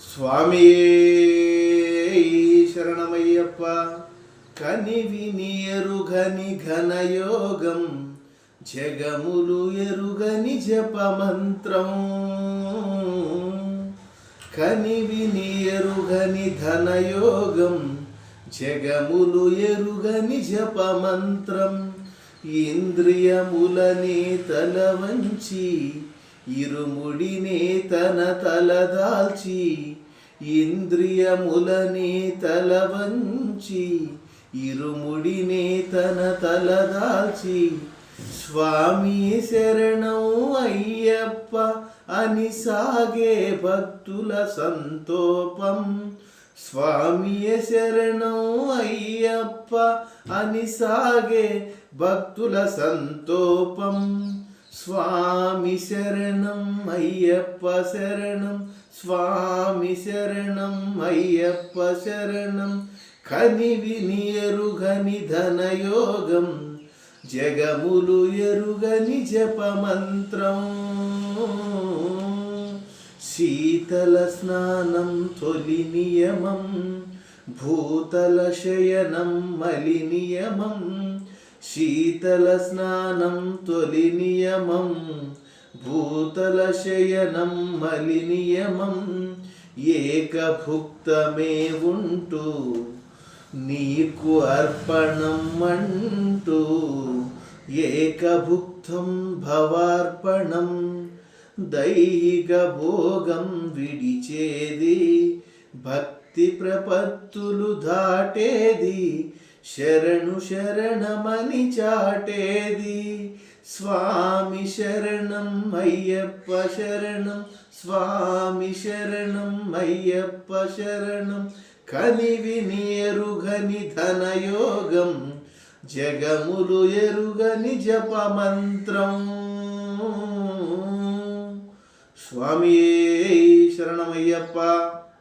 స్వామియే శరణమయ్యప్ప. కనివిని ఎరుగని ఘనయోగం, జగములు ఎరుగని జపమంత్రం. కనివిని ఎరుగని ఘనయోగం, జగములు ఎరుగని జపమంత్రం. ఇంద్రియములనే తల వంచి, ఇరుముడినే తన తలదాల్చి. ఇంద్రియములనే తల వంచి, ఇరుముడినే తన తలదాల్చి. స్వామి శరణం అయ్యప్ప అని సాగే భక్తుల సంతోపం. స్వామి శరణం అయ్యప్ప అని సాగే భక్తుల సంతోపం. స్వామి శరణం అయ్యప్ప శరణం, స్వామి శరణం అయ్యప్ప శరణం. కనివిని ఎరుగని ధనయోగం, జగములు ఎరుగని జపమంత్రం. శీతల స్నానం తొలి నియమం, భూతల శయనం మలి నియమం. శీతల స్నానం తొలి నియమం, భూతల శయనం మలి నియమం. ఏకభుక్తమే ఉంటూ నీకు అర్పణం అంటూ. ఏకభుక్తం భవార్పణం, దైహిక భోగం విడిచేది. భక్తి ప్రపత్తులు దాటేది, శరణు శరణమని చాటేది. స్వామి శరణం అయ్యప్ప శరణం, స్వామి శరణం అయ్యప్ప శరణం. కనివిని ఎరుగని ధనయోగం, జగములు ఎరుగని జపమంత్రం. స్వామియే శరణమయ్యప్ప.